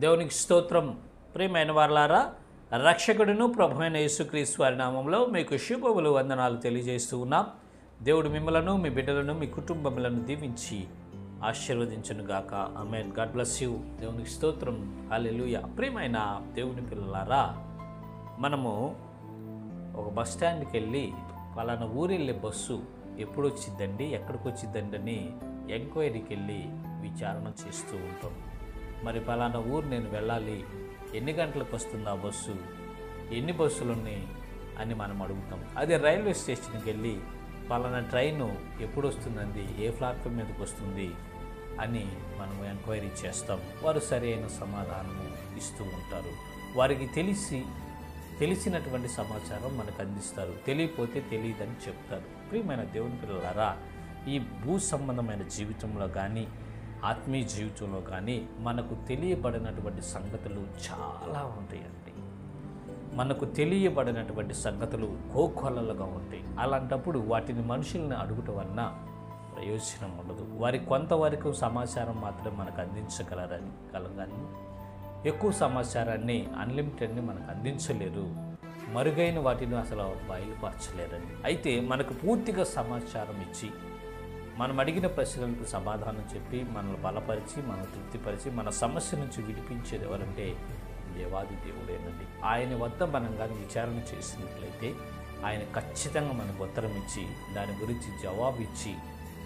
దేవునికి స్తోత్రం. ప్రియమైన వారలారా, రక్షకుడును ప్రభువైన యేసుక్రీస్తు వారి నామంలో మీకు శుభములు వందనాలు తెలియజేస్తూ ఉన్నాం. దేవుడు మిమ్మలను, మీ బిడ్డలను, మీ కుటుంబములను దీవించి ఆశీర్వదించును గాక. ఆమేన్. God bless you. దేవునికి స్తోత్రం. హల్లెలూయా. ప్రియమైన దేవుని పిల్లలారా, మనము ఒక బస్ స్టాండ్కి వెళ్ళి పలానా ఊరు వెళ్ళే బస్సు ఎప్పుడు వచ్చిందండి, ఎక్కడికి వచ్చిందండి అని ఎంక్వైరీకి వెళ్ళి విచారణ చేస్తూ ఉంటాం. మరి పలానా ఊరు నేను వెళ్ళాలి, ఎన్ని గంటలకు వస్తుంది ఆ బస్సు, ఎన్ని బస్సులు ఉన్నాయి అని మనం అడుగుతాం. అదే రైల్వే స్టేషన్కి వెళ్ళి పలానా ట్రైను ఎప్పుడు వస్తుందండి, ఏ ప్లాట్ఫామ్ మీదకి వస్తుంది అని మనం ఎంక్వైరీ చేస్తాం. వారు సరైన సమాధానము ఇస్తూ ఉంటారు. వారికి తెలిసినటువంటి సమాచారం మనకు అందిస్తారు. తెలియకపోతే తెలియదని చెప్తారు. ప్రియమైన దేవుని పిల్లలారా, ఈ భూ సంబంధమైన జీవితంలో కానీ ఆత్మీయ జీవితంలో కానీ మనకు తెలియబడినటువంటి సంగతులు చాలా ఉంటాయండి. మనకు తెలియబడినటువంటి సంగతులు కోకొల్లలుగా ఉంటాయి. అలాంటప్పుడు వాటిని మనుషుల్ని అడుగుట వలన ప్రయోజనం ఉండదు. వారి కొంతవరకు సమాచారం మాత్రం మనకు అందించగలరని కానీ ఎక్కువ సమాచారాన్ని అన్లిమిటెడ్ని మనకు అందించలేరు. మరుగైన వాటిని అసలు బయలుపరచలేరని. అయితే మనకు పూర్తిగా సమాచారం ఇచ్చి మనం అడిగిన ప్రశ్నలకు సమాధానం చెప్పి మనల్ని బలపరిచి, మనల్ని తృప్తిపరిచి, మన సమస్య నుంచి విడిపించేది ఎవరంటే దేవాది దేవుడేనండి. ఆయన వద్ద మనం కానీ విచారణ చేసినట్లయితే ఆయన ఖచ్చితంగా మనకు ఉత్తరం ఇచ్చి దాని గురించి జవాబు ఇచ్చి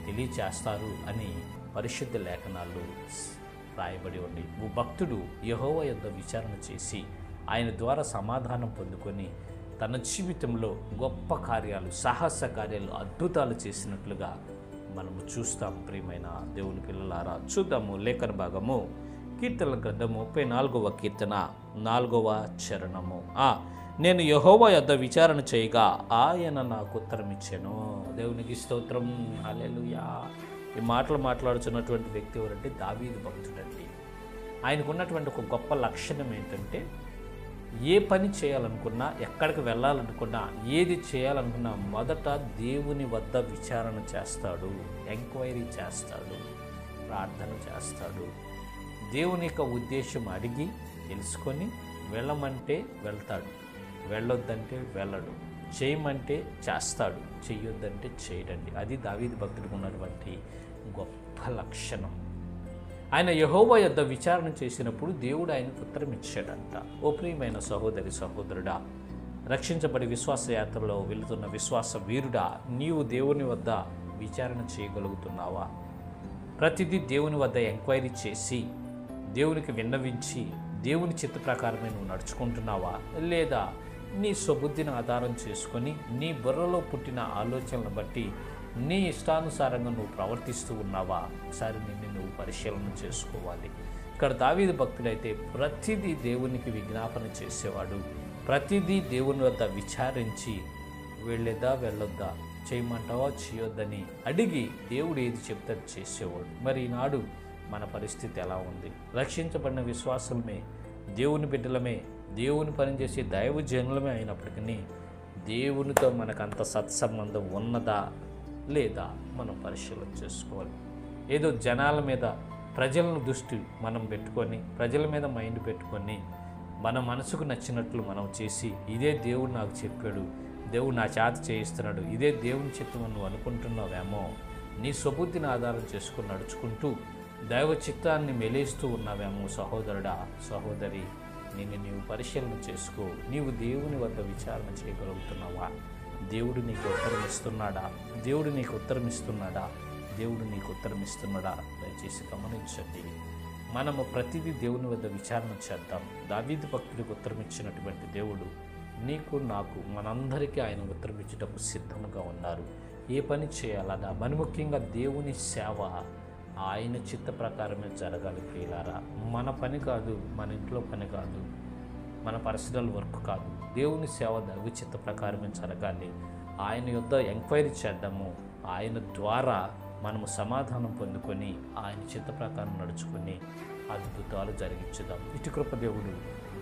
తెలియచేస్తారు అని పరిశుద్ధ లేఖనాలు రాయబడి ఉంది. ఓ భక్తుడు యెహోవా యొద్ద విచారణ చేసి ఆయన ద్వారా సమాధానం పొందుకొని తన జీవితంలో గొప్ప కార్యాలు, సాహస కార్యాలు, అద్భుతాలు చేసినట్లుగా మనము చూస్తాం. ప్రియమైన దేవుని పిల్లలారా, చూద్దాము లేఖన భాగము కీర్తనల గ్రంథము 34వ కీర్తన 4వ చరణము. నేను యెహోవా యొద్ద విచారణ చేయగా ఆయన నాకు ఉత్తరం ఇచ్చాను. దేవునికి స్తోత్రం. హల్లెలూయా. ఈ మాటలు మాట్లాడుతున్నటువంటి వ్యక్తి ఎవరంటే దావీదు భక్తుడండి. ఆయనకున్నటువంటి ఒక గొప్ప లక్షణం ఏంటంటే, ఏ పని చేయాలనుకున్నా, ఎక్కడికి వెళ్ళాలనుకున్నా, ఏది చేయాలనుకున్నా మొదట దేవుని వద్ద విచారణ చేస్తాడు, ఎంక్వైరీ చేస్తాడు, ప్రార్థన చేస్తాడు. దేవుని యొక్క ఉద్దేశం అడిగి తెలుసుకొని వెళ్ళమంటే వెళ్తాడు, వెళ్ళొద్దంటే వెళ్ళడు, చేయమంటే చేస్తాడు, చెయ్యొద్దంటే చేయడండి. అది దావీదు భక్తుడికి ఉన్నటువంటి గొప్ప లక్షణం. ఆయన యెహోవా యొద్ద విచారణ చేసినప్పుడు దేవుడు ఆయనకు ఉత్తరం ఇచ్చాడంట. ఓ ప్రియమైన సహోదరి, సహోదరుడా, రక్షించబడి విశ్వాస యాత్రలో వెళుతున్న విశ్వాస వీరుడా, నీవు దేవుని వద్ద విచారణ చేయగలుగుతున్నావా? ప్రతిదీ దేవుని వద్ద ఎంక్వైరీ చేసి దేవునికి విన్నవించి దేవుని చిత్త ప్రకారమే నువ్వు నడుచుకుంటున్నావా? లేదా నీ స్వబుద్ధిని ఆధారం చేసుకొని నీ బుర్రలో పుట్టిన ఆలోచనలను బట్టి నీ ఇష్టానుసారంగా నువ్వు ప్రవర్తిస్తూ ఉన్నావా? ఒకసారి నిన్ను నువ్వు పరిశీలన చేసుకోవాలి. ఇక్కడ దావీదు భక్తుడైతే ప్రతిదీ దేవునికి విజ్ఞాపన చేసేవాడు. ప్రతిదీ దేవుని వద్ద విచారించి వెళ్ళేదా వెళ్ళొద్దా, చేయమంటావా చేయొద్దని అడిగి దేవుడు ఏది చెప్తే చేసేవాడు. మరి ఈనాడు మన పరిస్థితి ఎలా ఉంది? రక్షించబడిన విశ్వాసులమే, దేవుని బిడ్డలమే, దేవుని పనిచేసే దైవజనులమే అయినప్పటికీ దేవునితో మనకంత సత్సంబంధం ఉన్నదా లేదా మనం పరిశీలన చేసుకోవాలి. ఏదో జనాల మీద, ప్రజలను దృష్టి మనం పెట్టుకొని, ప్రజల మీద మైండ్ పెట్టుకొని మన మనసుకు నచ్చినట్లు మనం చేసి, ఇదే దేవుడు నాకు చెప్పాడు, దేవుడు నా చేత చేయిస్తున్నాడు, ఇదే దేవుని చిత్తం నువ్వు అనుకుంటున్నావేమో, నీ స్వబుద్ధిని ఆధారం చేసుకుని నడుచుకుంటూ దైవ చిత్తాన్ని మెలేస్తూ ఉన్నావేమో. సహోదరుడా, సహోదరి, నిన్ను నీవు పరిశీలన చేసుకో. నీవు దేవుని వద్ద విచారణ చేయగలుగుతున్నావా? దేవుడు నీకు ఉత్తరం ఇస్తున్నాడా? దేవుడు నీకు ఉత్తరం ఇస్తున్నాడా? దేవుడు నీకు ఉత్తరం ఇస్తున్నాడా? దయచేసి గమనించండి. మనము ప్రతిదీ దేవుని వద్ద విచారణ చేద్దాం. దావీదు భక్తుడికి ఉత్తరం ఇచ్చినటువంటి దేవుడు నీకు, నాకు, మనందరికీ ఆయన ఉత్తరం ఇచ్చేటప్పుడు సిద్ధంగా ఉన్నారు. ఏ పని చేయాలన్నా, మరి ముఖ్యంగా దేవుని సేవ ఆయన చిత్త ప్రకారమే జరగాలి. ప్రియులారా, మన పని కాదు, మన ఇంట్లో పని కాదు, మన పర్సనల్ వర్క్ కాదు, దేవుని సేవ దైవ చిత్త ప్రకారమే జరగాలి. ఆయన యొద్ద ఎంక్వైరీ చేద్దాము. ఆయన ద్వారా మనము సమాధానం పొందుకొని ఆయన చిత్త ప్రకారం నడుచుకొని అద్భుతాలు జరిగించుదాం. ఇటు కృప దేవుడు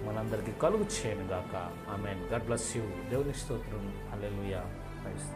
మనందరికీ కలుగు చేయనుగాక. ఆమేన్. God bless you. దేవుని స్తోత్రం. హల్లెలూయా. ప్రైజ్.